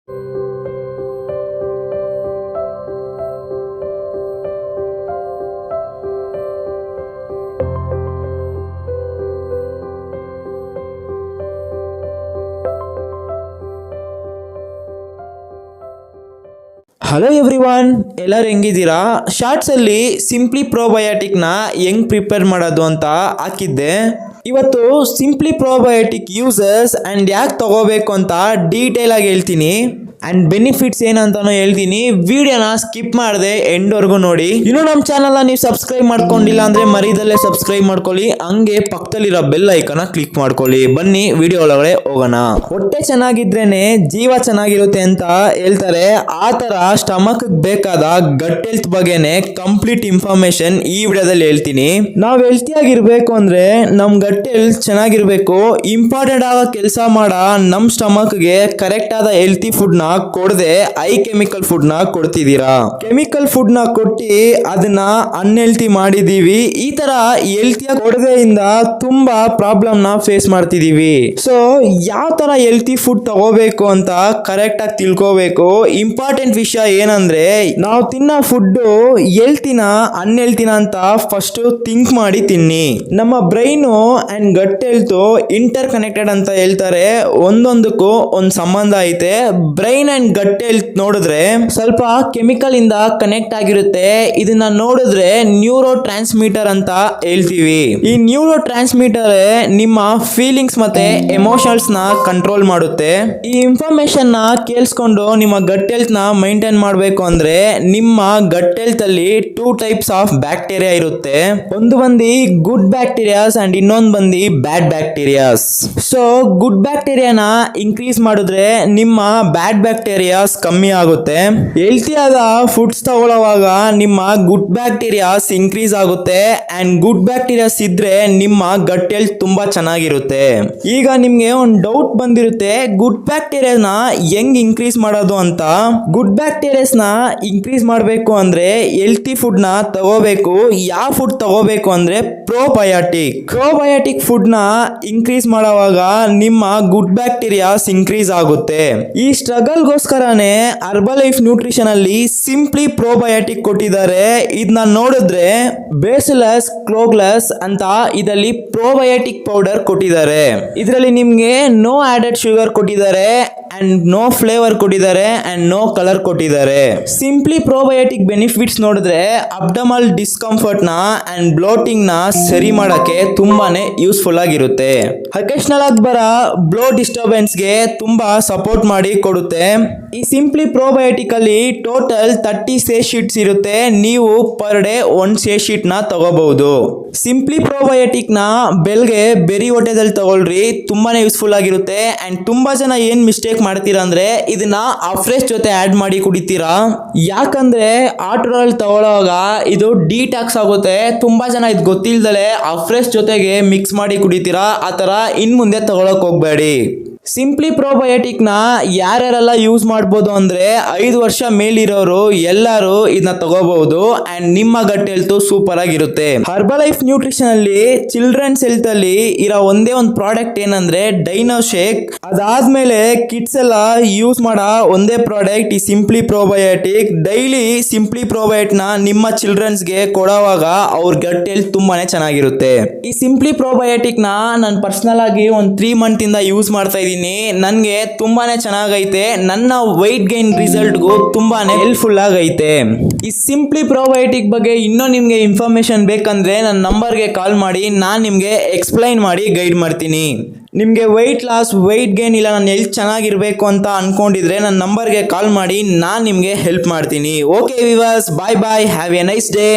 Hello everyone, ಎಲ್ಲರೂ ಹೆಂಗಿದ್ದೀರಾ? ಶಾರ್ಟ್ಸಲ್ಲಿ simply ಪ್ರೋಬಯೋಟಿಕ್ನ ಹೆಂಗ್ prepare ಮಾಡೋದು ಅಂತ ಹಾಕಿದ್ದೆ. ಇವತ್ತು ಸಿಂಪ್ಲಿ ಪ್ರೋಬಯೋಟಿಕ್ ಯೂಸಸ್ ಆ್ಯಂಡ್ ಯಾಕೆ ತಗೋಬೇಕು ಅಂತ ಡೀಟೇಲ್ ಆಗಿ ಹೇಳ್ತೀನಿ. ಆ್ಯಂಡ್ ಬೆನಿಫಿಟ್ಸ್ ಏನಂತಾನು ಹೇಳ್ತೀನಿ. ವಿಡಿಯೋನ ಸ್ಕಿಪ್ ಮಾಡದೆ ಎಂಡ್ವರೆಗೂ ನೋಡಿ. ಇನ್ನು ನಮ್ಮ ಚಾನಲ್ನ ನೀವು ಸಬ್ಸ್ಕ್ರೈಬ್ ಮಾಡ್ಕೊಂಡಿಲ್ಲ ಅಂದರೆ ಮರೀದಲ್ಲೇ ಸಬ್ಸ್ಕ್ರೈಬ್ ಮಾಡ್ಕೊಳ್ಳಿ. ಹಂಗೆ ಪಕ್ಕದಲ್ಲಿರೋ ಬೆಲ್ ಐಕನ್ನ ಕ್ಲಿಕ್ ಮಾಡ್ಕೊಳ್ಳಿ. ಬನ್ನಿ ವಿಡಿಯೋ ಒಳಗಡೆ ಹೋಗೋಣ. ಹೊಟ್ಟೆ ಚೆನ್ನಾಗಿದ್ರೇನೆ ಜೀವ ಚೆನ್ನಾಗಿರುತ್ತೆ ಅಂತ ಹೇಳ್ತಾರೆ. ಆ ಥರ ಸ್ಟಮಕ್ ಬೇಕಾದ ಗಟ್ ಹೆಲ್ತ್ ಬಗ್ಗೆನೆ ಕಂಪ್ಲೀಟ್ ಇನ್ಫಾರ್ಮೇಶನ್ ಈ ವಿಡಿಯೋದಲ್ಲಿ ಹೇಳ್ತೀನಿ. ನಾವು ಹೆಲ್ತಿಯಾಗಿರ್ಬೇಕು ಅಂದರೆ ನಮ್ಮ ಗಟ್ ಹೆಲ್ತ್ ಚೆನ್ನಾಗಿರ್ಬೇಕು. ಇಂಪಾರ್ಟೆಂಟ್ ಆಗ ಕೆಲಸ ಮಾಡ ನಮ್ಮ ಸ್ಟಮಕ್ಗೆ ಕರೆಕ್ಟ್ ಆದ ಹೆಲ್ತಿ ಫುಡ್ನ ಕೊಡದೆ ಐ ಕೆಮಿಕಲ್ ಫುಡ್ ನ ಕೊಡ್ತಿದ್ದೀರಾ. ಕೆಮಿಕಲ್ ಫುಡ್ ನ ಕೊಟ್ಟಿ ಅದನ್ನ ಅನ್ಹೆಲ್ತಿ ಮಾಡಿದೀವಿ. ಈ ತರ ಹೆಲ್ತಿಯ ಕೊಡದೆಯಿಂದ ತುಂಬಾ ಪ್ರಾಬ್ಲಮ್ ನ ಫೇಸ್ ಮಾಡ್ತಿದೀವಿ. ಸೊ ಯಾವ ತರ ಹೆಲ್ತಿ ಫುಡ್ ತಗೋಬೇಕು ಅಂತ ಕರೆಕ್ಟ್ ಆಗಿ ತಿಳ್ಕೋಬೇಕು. ಇಂಪಾರ್ಟೆಂಟ್ ವಿಷಯ ಏನಂದ್ರೆ ನಾವು ತಿನ್ನೋ ಫುಡ್ ಹೆಲ್ತಿನ ಅನ್ಹೆಲ್ತಿನ ಅಂತ ಫಸ್ಟ್ ಥಿಂಕ್ ಮಾಡಿ ತಿನ್ನಿ. ನಮ್ಮ brain and gut health interconnected ಅಂತ ಹೇಳ್ತಾರೆ. ಒಂದೊಂದಕ್ಕೂ ಒಂದು ಸಂಬಂಧ ಐತೆ. ಬ್ರೈನ್ ಅಂಡ್ ಗಟ್ ಹೆಲ್ತ್ ನೋಡಿದ್ರೆ ಸ್ವಲ್ಪ ಕೆಮಿಕಲ್ ಇಂದ ಕನೆಕ್ಟ್ ಆಗಿರುತ್ತೆ. ಇದನ್ನ ನೋಡಿದ್ರೆ ನ್ಯೂರೋ ಟ್ರಾನ್ಸ್ಮಿಟರ್ ಅಂತ ಹೇಳ್ತೀವಿ. ಈ ನ್ಯೂರೋ ಟ್ರಾನ್ಸ್ಮಿಟರ್ ನಿಮ್ಮ ಫೀಲಿಂಗ್ಸ್ ಮತ್ತೆ ಎಮೋಷನ್ಸ್ ನ ಕಂಟ್ರೋಲ್ ಮಾಡುತ್ತೆ. ಈ ಇನ್ಫಾರ್ಮೇಶನ್ ನ ಕೇಳಿಸ್ಕೊಂಡು ನಿಮ್ಮ ಗಟ್ ಹೆಲ್ತ್ ನ ಮೈಂಟೈನ್ ಮಾಡಬೇಕು ಅಂದ್ರೆ ನಿಮ್ಮ ಗಟ್ ಹೆಲ್ತ್ ಅಲ್ಲಿ 2 ಟೈಪ್ಸ್ ಆಫ್ ಬ್ಯಾಕ್ಟೀರಿಯಾ ಇರುತ್ತೆ. ಒಂದು ಬಂದು ಗುಡ್ ಬ್ಯಾಕ್ಟೀರಿಯಾಸ್ ಅಂಡ್ ಇನ್ನೊಂದು ಬಂದು ಬ್ಯಾಡ್ ಬ್ಯಾಕ್ಟೀರಿಯಾಸ್. ಸೊ ಗುಡ್ ಬ್ಯಾಕ್ಟೀರಿಯಾನ ಇನ್ಕ್ರೀಸ್ ಮಾಡಿದ್ರೆ ನಿಮ್ಮ ಬ್ಯಾಡ್ ಬ್ಯಾಕ್ಟೀರಿಯಾಸ್ ಕಮ್ಮಿ ಆಗುತ್ತೆ. ಹೆಲ್ತಿ ಆದ ಫುಡ್ಸ್ ತಗೊಳ್ಳುವಾಗ ನಿಮ್ಮ ಗುಡ್ ಬ್ಯಾಕ್ಟೀರಿಯಾಸ್ ಇನ್ಕ್ರೀಸ್ ಆಗುತ್ತೆ ಅಂಡ್ ಗುಡ್ ಬ್ಯಾಕ್ಟೀರಿಯಾಸ್ ಇದ್ರೆ ನಿಮ್ಮ ಗಟ್ ಹೆಲ್ತ್ ತುಂಬಾ ಚೆನ್ನಾಗಿರುತ್ತೆ. ಈಗ ನಿಮ್ಗೆ ಒಂದು ಡೌಟ್ ಬಂದಿರುತ್ತೆ, ಗುಡ್ ಬ್ಯಾಕ್ಟೀರಿಯಾಸ್ನ ಹೆಂಗ್ ಇನ್ಕ್ರೀಸ್ ಮಾಡೋದು ಅಂತ. ಗುಡ್ ಬ್ಯಾಕ್ಟೀರಿಯಾಸ್ ನ ಇನ್ಕ್ರೀಸ್ ಮಾಡಬೇಕು ಅಂದ್ರೆ ಹೆಲ್ತಿ ಫುಡ್ ನ ತಗೋಬೇಕು. ಯಾವ ಫುಡ್ ತಗೋಬೇಕು ಅಂದ್ರೆ ಪ್ರೋಬಯೋಟಿಕ್ ಫುಡ್ ನ ಇನ್ಕ್ರೀಸ್ ಮಾಡುವಾಗ ನಿಮ್ಮ ಗುಡ್ ಬ್ಯಾಕ್ಟೀರಿಯಾಸ್ ಇನ್ಕ್ರೀಸ್ ಆಗುತ್ತೆ. ಈ ಸ್ಟ್ರಗಲ್ಗೋಸ್ಕರನೇ ಹರ್ಬಲೈಫ್ ನ್ಯೂಟ್ರಿಷನ್ ಅಲ್ಲಿ ಸಿಂಪ್ಲಿ ಪ್ರೋಬಯೋಟಿಕ್ ಕೊಟ್ಟಿದ್ದಾರೆ. ಇದನ್ನ ನೋಡಿದ್ರೆ ಬೇಸಿಲಸ್ ಕ್ಲೋಗ್ಲಸ್ ಅಂತ ಇದರಲ್ಲಿ ಪ್ರೋಬಯೋಟಿಕ್ ಪೌಡರ್ ಕೊಟ್ಟಿದ್ದಾರೆ. ಇದರಲ್ಲಿ ನಿಮ್ಗೆ ನೋ ಆಡೆಡ್ ಶುಗರ್ ಕೊಟ್ಟಿದ್ದಾರೆ ಅಂಡ್ ನೋ ಫ್ಲೇವರ್ ಕೊಟ್ಟಿದ್ದಾರೆ ಅಂಡ್ ನೋ ಕಲರ್ ಕೊಟ್ಟಿದ್ದಾರೆ. ಸಿಂಪ್ಲಿ ಪ್ರೋಬಯೋಟಿಕ್ ಬೆನಿಫಿಟ್ಸ್ ನೋಡಿದ್ರೆ ಅಬ್ಡಮಲ್ ಡಿಸ್ಕಂಫರ್ಟ್ ನ ಅಂಡ್ ಬ್ಲೋಟಿಂಗ್ ನ ಸರಿ ಮಾಡಕ್ಕೆ ತುಂಬಾನೇ ಯೂಸ್ಫುಲ್ ಆಗಿರುತ್ತೆ. ಅಕೇಶನಲ್ ಆಗಿ ಬರೋ ಬ್ಲೋ ಡಿಸ್ಟರ್ಬೆನ್ಸ್ ಗೆ ತುಂಬಾ ಸಪೋರ್ಟ್ ಮಾಡಿ ಕೊಡುತ್ತೆ. ಈ ಸಿಂಪ್ಲಿ ಪ್ರೋಬಯೋಟಿಕ್ ಅಲ್ಲಿ ಟೋಟಲ್ 30 ಸೇ ಶೀಟ್ಸ್ ಇರುತ್ತೆ. ನೀವು ಪರ್ ಡೇ 1 ಸೇ ಶೀಟ್ ನ ತಗೋಬಹುದು. ಸಿಂಪ್ಲಿ ಪ್ರೋಬಯೋಟಿಕ್ ನ ಬೆಲ್ಗೆ ಬೆರಿ ಹೊಟ್ಟೆದಲ್ಲಿ ತಗೊಳ್ರಿ, ತುಂಬಾನೇ ಯೂಸ್ಫುಲ್ ಆಗಿರುತ್ತೆ. ಅಂಡ್ ತುಂಬಾ ಜನ ಏನ್ ಮಿಸ್ಟೇಕ್ ಮಾಡ್ತೀರಾ ಅಂದ್ರೆ ಇದನ್ನ ಅಫ್ರೆಶ್ ಜೊತೆ ಆಡ್ ಮಾಡಿ ಕುಡಿತೀರಾ. ಯಾಕಂದ್ರೆ ಆಟೋರಲ್ಲಿ ತಗೊಳ್ಳೋವಾಗ ಇದು ಡಿಟಾಕ್ಸ್ ಆಗುತ್ತೆ. ತುಂಬಾ ಜನ ಇದು ಗೊತ್ತಿಲ್ದಲೆ ಅಫ್ರೆಶ್ ಜೊತೆಗೆ ಮಿಕ್ಸ್ ಮಾಡಿ ಕುಡಿತೀರಾ. ಆ ತರ ಇನ್ ಮುಂದೆ ತಗೊಳಕ್ ಹೋಗ್ಬೇಡಿ. ಸಿಂಪ್ಲಿ ಪ್ರೋಬಯೋಟಿಕ್ ನ ಯಾರ್ಯಾರೆಲ್ಲ ಯೂಸ್ ಮಾಡ್ಬೋದು ಅಂದ್ರೆ 5 ವರ್ಷ ಮೇಲಿರೋರು ಎಲ್ಲರೂ ಇದನ್ನ ತಗೋಬಹುದು ಅಂಡ್ ನಿಮ್ಮ ಗಟ್ ಹೆಲ್ತ್ ಸೂಪರ್ ಆಗಿರುತ್ತೆ. ಹರ್ಬಲೈಫ್ ನ್ಯೂಟ್ರಿಷನ್ ಅಲ್ಲಿ ಚಿಲ್ಡ್ರನ್ಸ್ ಹೆಲ್ತ್ ಅಲ್ಲಿ ಇರೋ ಒಂದೇ ಒಂದು ಪ್ರಾಡಕ್ಟ್ ಏನಂದ್ರೆ ಡೈನೋ ಶೇಕ್. ಅದಾದ್ಮೇಲೆ ಕಿಡ್ಸ್ ಎಲ್ಲ ಯೂಸ್ ಮಾಡೋ ಒಂದೇ ಪ್ರಾಡಕ್ಟ್ ಈ simply probiotic. Daily simply probiotic ನ ನಿಮ್ಮ ಚಿಲ್ಡ್ರನ್ಸ್ ಗೆ ಕೊಡುವಾಗ ಅವ್ರ ಗಟ್ ಹೆಲ್ತ್ ತುಂಬಾನೇ ಚೆನ್ನಾಗಿರುತ್ತೆ. ಈ ಸಿಂಪ್ಲಿ ಪ್ರೋಬಯೋಟಿಕ್ ನ ನಾನು ಪರ್ಸನಲ್ ಆಗಿ ಒಂದು 3 ಮಂತ್ ಇಂದ ಯೂಸ್ ಮಾಡ್ತಾ ಇದ್ದೀನಿ. ನನಗೆ ತುಂಬಾನೇ ಚೆನ್ನಾಗೈತೆ. ನನ್ನ weight gain ರಿಸಲ್ಟ್ಗೂ ತುಂಬಾನೇ ಹೆಲ್ಪ್ಫುಲ್ ಆಗೈತೆ. ಈ ಸಿಂಪ್ಲಿ ಪ್ರೋಬಯೋಟಿಕ್ ಬಗ್ಗೆ ಇನ್ನೂ ನಿಮಗೆ ಇನ್ಫಾರ್ಮೇಶನ್ ಬೇಕಂದ್ರೆ ನನ್ನ ನಂಬರ್ಗೆ ಕಾಲ್ ಮಾಡಿ, ನಾನು ನಿಮಗೆ ಎಕ್ಸ್ಪ್ಲೈನ್ ಮಾಡಿ ಗೈಡ್ ಮಾಡ್ತೀನಿ. ನಿಮಗೆ ವೆಯ್ಟ್ ಲಾಸ್ ವೆಯ್ಟ್ ಗೇನ್ ಇಲ್ಲ ನಾನು ಹೆಲ್ತ್ ಚೆನ್ನಾಗಿರಬೇಕು ಅಂತ ಅನ್ಕೊಂಡಿದ್ರೆ ನನ್ನ ನಂಬರ್ಗೆ ಕಾಲ್ ಮಾಡಿ, ನಾನು ನಿಮಗೆ ಹೆಲ್ಪ್ ಮಾಡ್ತೀನಿ. Okay viewers, bye bye, have a nice day.